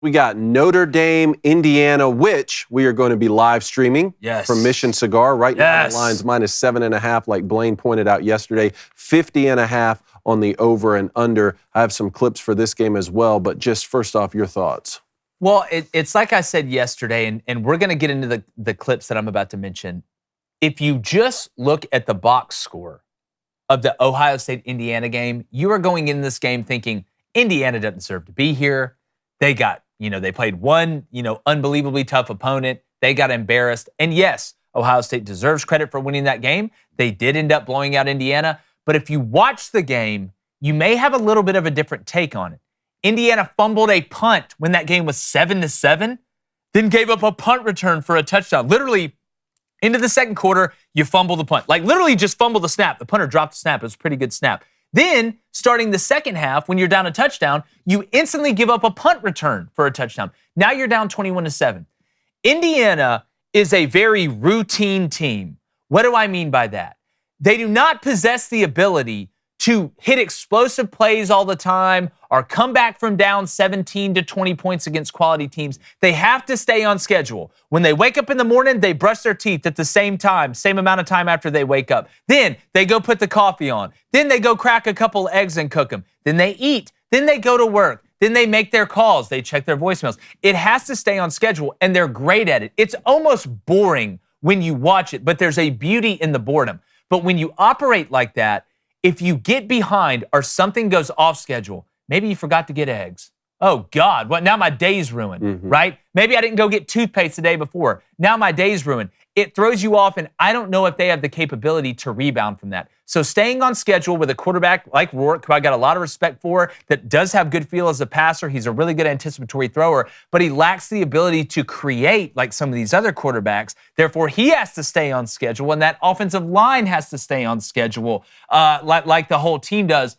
We got Notre Dame, Indiana, which we are going to be live streaming from Mission Cigar. Right now, the line's -7.5, like Blaine pointed out yesterday. 50.5 on the over and under. I have some clips for this game as well, but just first off, your thoughts. Well, it's like I said yesterday, and we're going to get into the clips that I'm about to mention. If you just look at the box score of the Ohio State-Indiana game, you are going in this game thinking Indiana doesn't deserve to be here. They got, they played one, unbelievably tough opponent. They got embarrassed. And yes, Ohio State deserves credit for winning that game. They did end up blowing out Indiana. But if you watch the game, you may have a little bit of a different take on it. Indiana fumbled a punt when that game was 7-7, then gave up a punt return for a touchdown. Literally, into the second quarter, you fumble the punt. Like literally just fumble the snap. The punter dropped the snap. It was a pretty good snap. Then, starting the second half, when you're down a touchdown, you instantly give up a punt return for a touchdown. Now you're down 21-7. Indiana is a very routine team. What do I mean by that? They do not possess the ability to hit explosive plays all the time or come back from down 17 to 20 points against quality teams. They have to stay on schedule. When they wake up in the morning, they brush their teeth at the same time, same amount of time after they wake up. Then they go put the coffee on. Then they go crack a couple eggs and cook them. Then they eat. Then they go to work. Then they make their calls. They check their voicemails. It has to stay on schedule, and they're great at it. It's almost boring when you watch it, but there's a beauty in the boredom. But when you operate like that, if you get behind or something goes off schedule, maybe you forgot to get eggs. Oh, God, what? Now my day's ruined, right? Maybe I didn't go get toothpaste the day before. Now my day's ruined. It throws you off, and I don't know if they have the capability to rebound from that. So staying on schedule with a quarterback like Rourke, who I got a lot of respect for, that does have good feel as a passer. He's a really good anticipatory thrower, but he lacks the ability to create like some of these other quarterbacks. Therefore, he has to stay on schedule, and that offensive line has to stay on schedule like the whole team does.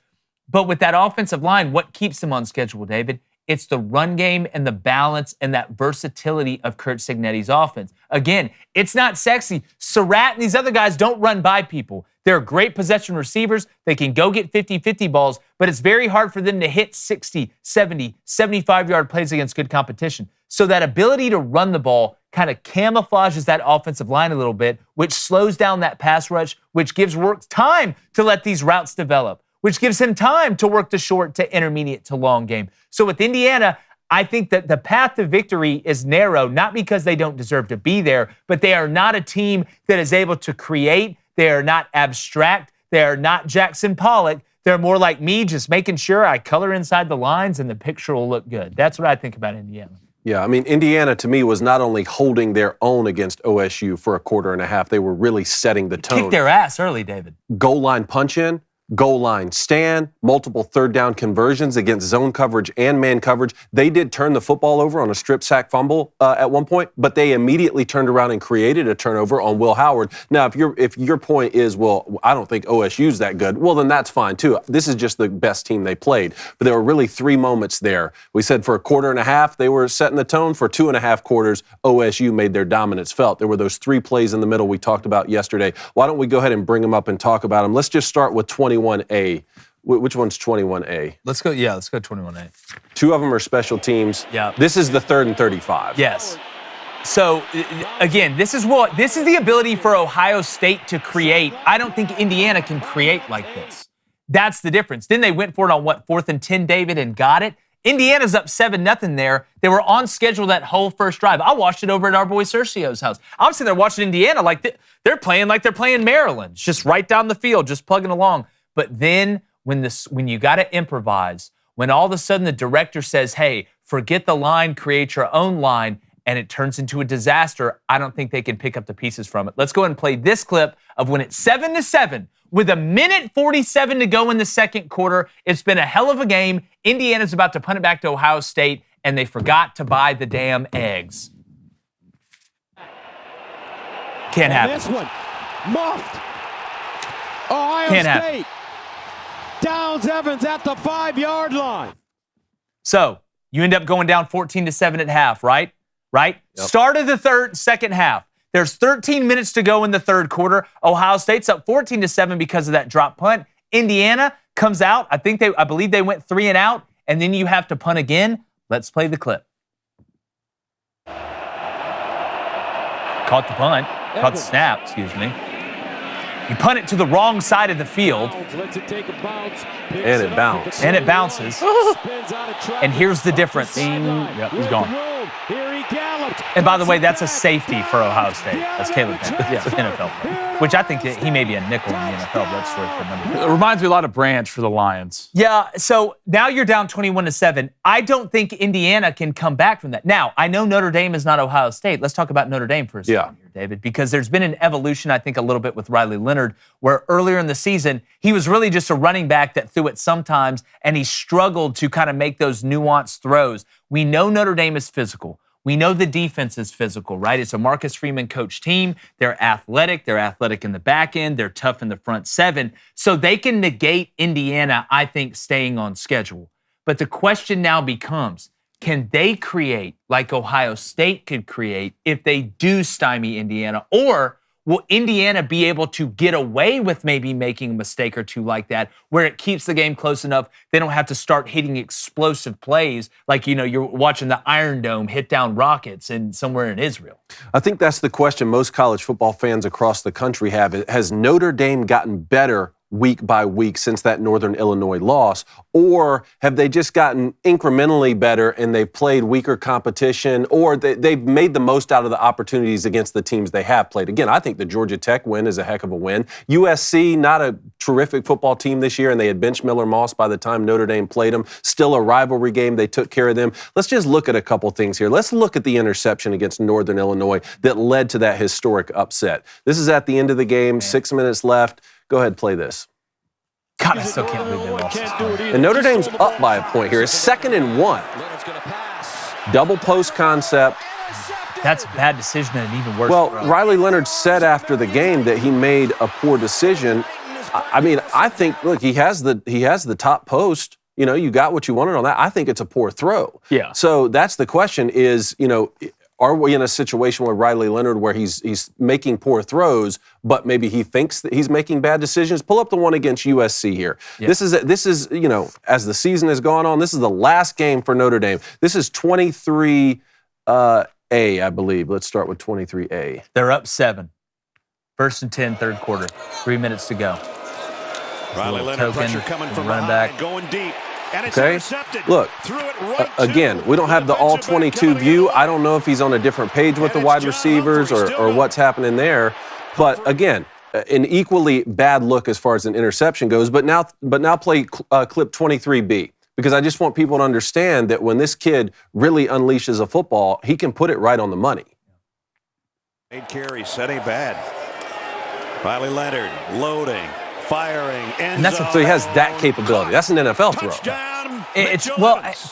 But with that offensive line, what keeps them on schedule, David? It's the run game and the balance and that versatility of Curt Cignetti's offense. Again, it's not sexy. Surratt and these other guys don't run by people. They're great possession receivers. They can go get 50-50 balls, but it's very hard for them to hit 60, 70, 75-yard plays against good competition. So that ability to run the ball kind of camouflages that offensive line a little bit, which slows down that pass rush, which gives Rourke time to let these routes develop, which gives him time to work the short to intermediate to long game. So with Indiana, I think that the path to victory is narrow, not because they don't deserve to be there, but they are not a team that is able to create. They are not abstract. They are not Jackson Pollock. They're more like me, just making sure I color inside the lines and the picture will look good. That's what I think about Indiana. Yeah, I mean, Indiana to me was not only holding their own against OSU for a quarter and a half, they were really setting the tone. Kicked their ass early, David. Goal line punch in. Goal line stand, multiple third down conversions against zone coverage and man coverage. They did turn the football over on a strip sack fumble at one point, but they immediately turned around and created a turnover on Will Howard. Now, if your point is, well, I don't think OSU's that good, well, then that's fine too. This is just the best team they played. But there were really three moments there. We said for a quarter and a half, they were setting the tone. For 2.5 quarters, OSU made their dominance felt. There were those three plays in the middle we talked about yesterday. Why don't we go ahead and bring them up and talk about them? Let's just start with 21A. Which one's 21A? Let's go 21A. Two of them are special teams. Yeah. This is the 3rd and 35. Yes. So, again, this is the ability for Ohio State to create. I don't think Indiana can create like this. That's the difference. Then they went for it on 4th and 10, David, and got it. Indiana's up 7-0 there. They were on schedule that whole first drive. I watched it over at our boy Cercio's house. I'm sitting there watching Indiana like they're playing Maryland. It's just right down the field, just plugging along. But then when you got to improvise, when all of a sudden the director says, hey, forget the line, create your own line, and it turns into a disaster, I don't think they can pick up the pieces from it. Let's go ahead and play this clip of when it's 7-7 with 1:47 to go in the second quarter. It's been a hell of a game. Indiana's about to punt it back to Ohio State, and they forgot to buy the damn eggs. Can't happen. This one, muffed. Ohio Can't State. Downs Evans at the 5-yard line. So you end up going down 14-7 at half, right? Right? Yep. Start of the second half. There's 13 minutes to go in the third quarter. Ohio State's up 14-7 because of that drop punt. Indiana comes out. I believe they went 3 and out, and then you have to punt again. Let's play the clip. Caught the punt. Caught the snap, excuse me. You punt it to the wrong side of the field. And it bounced. And it bounces. And here's the difference. Yep, he's gone. And by the way, that's a safety for Ohio State. That's Caleb Bennett, NFL player. Which I think that he may be a nickel in the NFL, but that's story for another day. It reminds me a lot of Branch for the Lions. Yeah, so now you're down 21-7. I don't think Indiana can come back from that. Now, I know Notre Dame is not Ohio State. Let's talk about Notre Dame for a second here, David, because there's been an evolution, I think, a little bit with Riley Leonard, where earlier in the season, he was really just a running back that threw it sometimes, and he struggled to kind of make those nuanced throws. We know Notre Dame is physical. We know the defense is physical, right? It's a Marcus Freeman coach team. They're athletic. They're athletic in the back end. They're tough in the front seven. So they can negate Indiana, I think, staying on schedule. But the question now becomes, can they create like Ohio State could create if they do stymie Indiana? Or will Indiana be able to get away with maybe making a mistake or two like that, where it keeps the game close enough they don't have to start hitting explosive plays like, you're watching the Iron Dome hit down rockets somewhere in Israel? I think that's the question most college football fans across the country have. Has Notre Dame gotten better week by week since that Northern Illinois loss, or have they just gotten incrementally better and they've played weaker competition, or they've made the most out of the opportunities against the teams they have played? Again, I think the Georgia Tech win is a heck of a win. USC, not a terrific football team this year, and they had benched Miller Moss by the time Notre Dame played them. Still a rivalry game. They took care of them. Let's just look at a couple things here. Let's look at the interception against Northern Illinois that led to that historic upset. This is at the end of the game, 6 minutes left. Go ahead, play this. God, I still can't believe they lost this game. And Notre Dame's up by a point here. It's 2nd and 1. Double post concept. That's a bad decision and an even worse. Well, throw. Riley Leonard said after the game that he made a poor decision. I mean, I think, look, he has the top post. You got what you wanted on that. I think it's a poor throw. Yeah. So that's the question is, are we in a situation with Riley Leonard where he's making poor throws, but maybe he thinks that he's making bad decisions? Pull up the one against USC here. Yeah. This is as the season has gone on, this is the last game for Notre Dame. This is 23A, I believe. Let's start with 23A. They're up 7. 1st and 10, third quarter. 3 minutes to go. Riley Leonard, pressure coming from running behind, back. going deep. And it's Okay, intercepted. look, again, we don't have the all-22 view. I don't know if he's on a different page with the wide receivers or what's happening there. But again, an equally bad look as far as an interception goes. But now play clip 23B, because I just want people to understand that when this kid really unleashes a football, he can put it right on the money. 8 carries, setting bad. Riley Leonard loading. Firing, and that's so he has that capability. That's an NFL throw.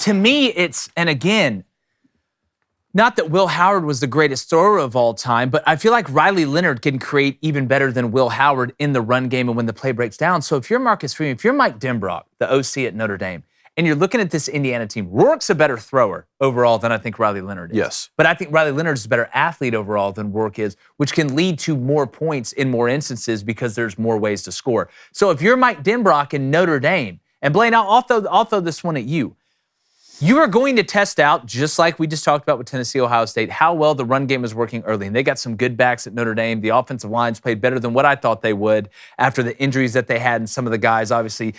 To me, and again, not that Will Howard was the greatest thrower of all time, but I feel like Riley Leonard can create even better than Will Howard in the run game and when the play breaks down. So if you're Marcus Freeman, if you're Mike Denbrock, the OC at Notre Dame, and you're looking at this Indiana team, Rourke's a better thrower overall than I think Riley Leonard is. Yes. But I think Riley Leonard is a better athlete overall than Rourke is, which can lead to more points in more instances because there's more ways to score. So if you're Mike Denbrock in Notre Dame, and Blaine, I'll throw this one at you. You are going to test out, just like we just talked about with Tennessee, Ohio State, how well the run game is working early. And they got some good backs at Notre Dame. The offensive lines played better than what I thought they would after the injuries that they had. And some of the guys, obviously,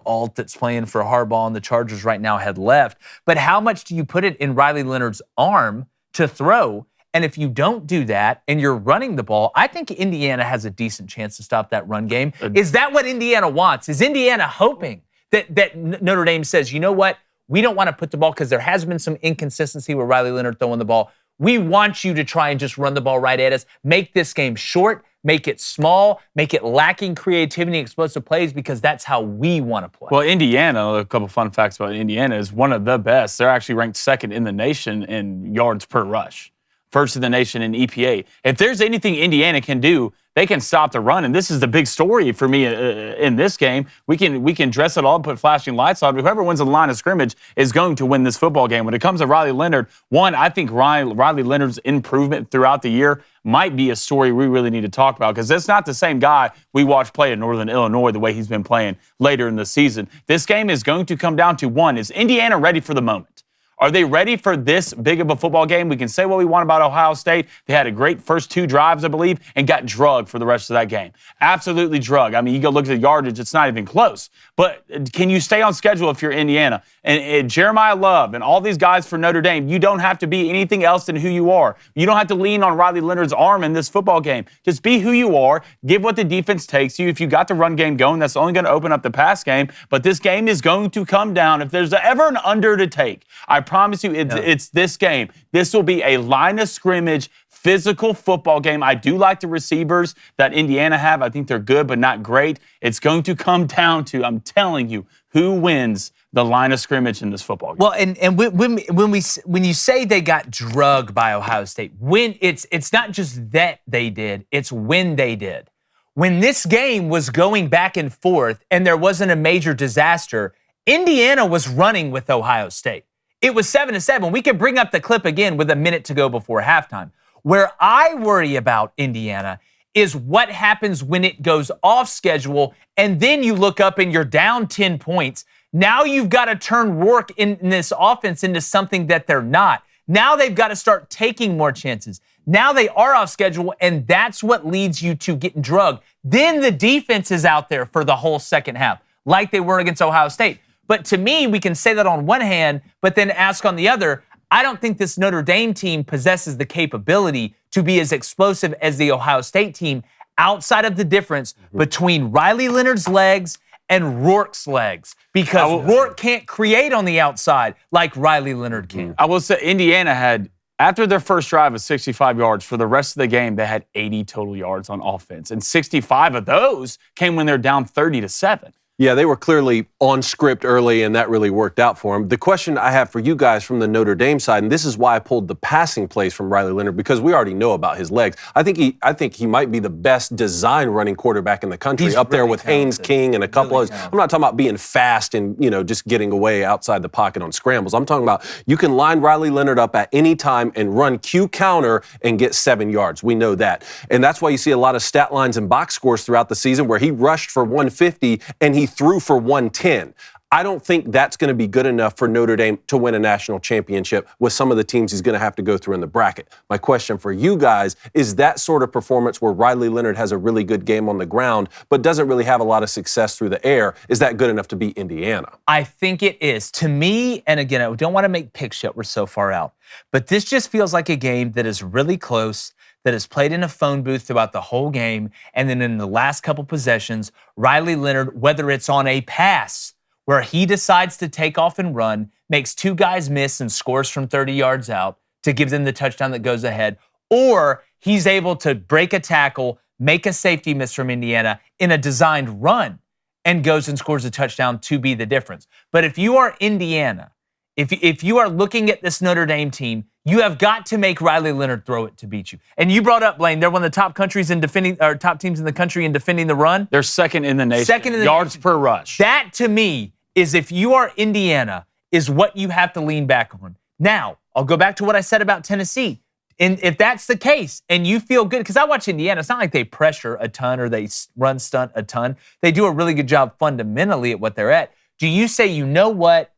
Alt that's playing for Harbaugh and the Chargers right now had left. But how much do you put it in Riley Leonard's arm to throw? And if you don't do that and you're running the ball, I think Indiana has a decent chance to stop that run game. Is that what Indiana wants? Is Indiana hoping that Notre Dame says, you know what? We don't want to put the ball, because there has been some inconsistency with Riley Leonard throwing the ball. We want you to try and just run the ball right at us. Make this game short, make it small, make it lacking creativity and explosive plays, because that's how we want to play. Well, Indiana, a couple fun facts about Indiana, is one of the best. They're actually ranked 2nd in the nation in yards per rush. 1st in the nation in EPA. If there's anything Indiana can do, they can stop the run. And this is the big story for me in this game. We can dress it all and put flashing lights on. Whoever wins the line of scrimmage is going to win this football game. When it comes to Riley Leonard, I think Riley Leonard's improvement throughout the year might be a story we really need to talk about, because that's not the same guy we watched play in Northern Illinois the way he's been playing later in the season. This game is going to come down to one, is Indiana ready for the moment? Are they ready for this big of a football game? We can say what we want about Ohio State. They had a great first 2 drives, I believe, and got drugged for the rest of that game. Absolutely drugged. I mean, you go look at the yardage, it's not even close. But can you stay on schedule if you're Indiana? And Jeremiah Love and all these guys for Notre Dame, you don't have to be anything else than who you are. You don't have to lean on Riley Leonard's arm in this football game. Just be who you are. Give what the defense takes you. If you got the run game going, that's only going to open up the pass game. But this game is going to come down. If there's ever an under to take, I promise you it's this game. This will be a line of scrimmage, physical football game. I do like the receivers that Indiana have. I think they're good, but not great. It's going to come down to, I'm telling you, who wins the line of scrimmage in this football game. Well, and when you say they got drugged by Ohio State, when it's not just that they did, it's when they did. When this game was going back and forth and there wasn't a major disaster, Indiana was running with Ohio State. It was 7-7. We could bring up the clip again with a minute to go before halftime. Where I worry about Indiana is what happens when it goes off schedule and then you look up and you're down 10 points. Now you've got to turn Rourke in this offense into something that they're not. Now they've got to start taking more chances. Now they are off schedule, and that's what leads you to getting drugged. Then the defense is out there for the whole second half, like they were against Ohio State. But to me, we can say that on one hand, but then ask on the other, I don't think this Notre Dame team possesses the capability to be as explosive as the Ohio State team outside of the difference between Riley Leonard's legs and Rourke's legs, because Rourke can't create on the outside like Riley Leonard can. I will say Indiana had, after their first drive of 65 yards, for the rest of the game, they had 80 total yards on offense. And 65 of those came when they're down 30-7. Yeah, they were clearly on script early, and that really worked out for them. The question I have for you guys from the Notre Dame side, and this is why I pulled the passing plays from Riley Leonard, because we already know about his legs. I think he might be the best design running quarterback in the country, He's up there really with talented. Haynes King and a couple Really others. talented. I'm not talking about being fast and, just getting away outside the pocket on scrambles. I'm talking about you can line Riley Leonard up at any time and run Q counter and get 7 yards. We know that. And that's why you see a lot of stat lines and box scores throughout the season where he rushed for 150 and he threw for 110. I don't think that's going to be good enough for Notre Dame to win a national championship with some of the teams he's going to have to go through in the bracket. My question for you guys is that sort of performance where Riley Leonard has a really good game on the ground but doesn't really have a lot of success through the air, is that good enough to beat Indiana? I think it is. To me, and again, I don't want to make picks yet, we're so far out, but this just feels like a game that is really close, that is played in a phone booth throughout the whole game, and then in the last couple possessions, Riley Leonard, whether it's on a pass where he decides to take off and run, makes 2 guys miss and scores from 30 yards out to give them the touchdown that goes ahead, or he's able to break a tackle, make a safety miss from Indiana in a designed run and goes and scores a touchdown to be the difference. But if you are Indiana, if you are looking at this Notre Dame team, you have got to make Riley Leonard throw it to beat you. And you brought up, Blaine, they're one of the top countries in defending, or top teams in the country in defending the run. They're second in the nation. Second in the yards nation. per rush. That, to me, is if you are Indiana, is what you have to lean back on. Now, I'll go back to what I said about Tennessee. And if that's the case, and you feel good, because I watch Indiana, it's not like they pressure a ton or they run stunt a ton. They do a really good job fundamentally at what they're at. Do you say, you know what?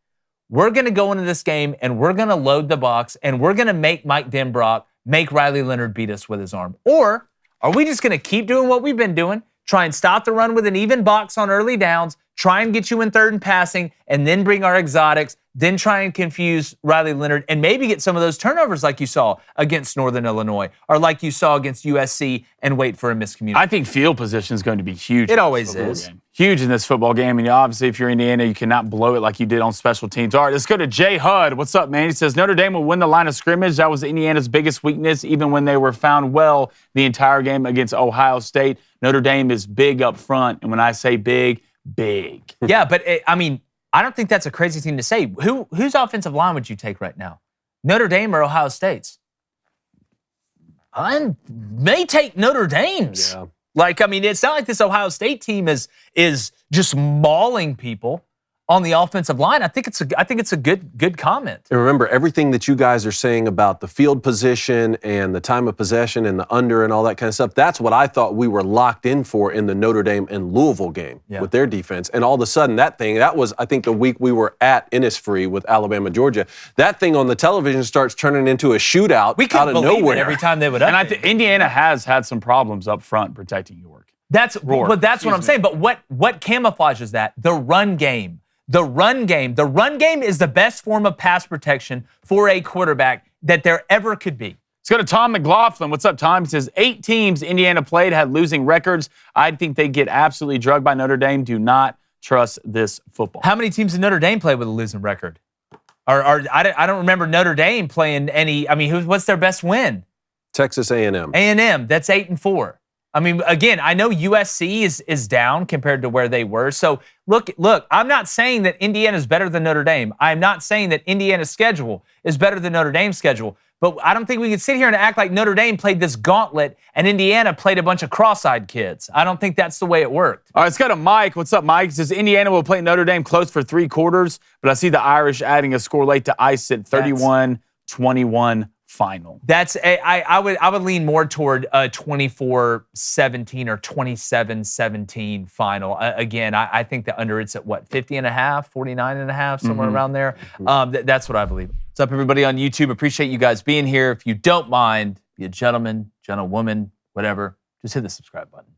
We're going to go into this game and we're going to load the box and we're going to make Mike Denbrock make Riley Leonard beat us with his arm? Or are we just going to keep doing what we've been doing, try and stop the run with an even box on early downs, try and get you in third and passing, and then bring our exotics, then try and confuse Riley Leonard and maybe get some of those turnovers like you saw against Northern Illinois or like you saw against USC and wait for a miscommunication? I think field position is going to be huge. It always is. Huge in this football game. And obviously, if you're Indiana, you cannot blow it like you did on special teams. All right, let's go to Jay Hud. What's up, man? He says, Notre Dame will win the line of scrimmage. That was Indiana's biggest weakness, even when they were found well the entire game against Ohio State. Notre Dame is big up front. And when I say big, big. Yeah, but I don't think that's a crazy thing to say. Whose offensive line would you take right now? Notre Dame or Ohio State's? I may take Notre Dame's. Yeah. It's not like this Ohio State team is just mauling people on the offensive line. I think it's a good comment. And remember, everything that you guys are saying about the field position and the time of possession and the under and all that kind of stuff, that's what I thought we were locked in for in the Notre Dame and Louisville game with their defense. And all of a sudden, that was, I think, the week we were at Innisfree with Alabama, Georgia. That thing on the television starts turning into a shootout out of nowhere. Every time they would. And I think Indiana has had some problems up front protecting York. That's what I'm saying. But what camouflages that? The run game. The run game. The run game is the best form of pass protection for a quarterback that there ever could be. Let's go to Tom McLaughlin. What's up, Tom? He says 8 teams Indiana played had losing records. I think they get absolutely drugged by Notre Dame. Do not trust this football. How many teams did Notre Dame play with a losing record? I don't remember Notre Dame playing any. I mean, what's their best win? Texas A&M. A&M. That's 8-4. I mean, again, I know USC is down compared to where they were. So look, I'm not saying that Indiana is better than Notre Dame. I'm not saying that Indiana's schedule is better than Notre Dame's schedule. But I don't think we can sit here and act like Notre Dame played this gauntlet and Indiana played a bunch of cross-eyed kids. I don't think that's the way it worked. All right, let's go to Mike. What's up, Mike? He says Indiana will play Notre Dame close for 3 quarters, but I see the Irish adding a score late to ice it 31-21 final. I would lean more toward a 24-17 or 27-17 final. Again, I think the under it's at 50.5, 49.5, somewhere around there. That's what I believe. What's up, everybody on YouTube? Appreciate you guys being here. If you don't mind, be a gentleman, gentlewoman, whatever, just hit the subscribe button.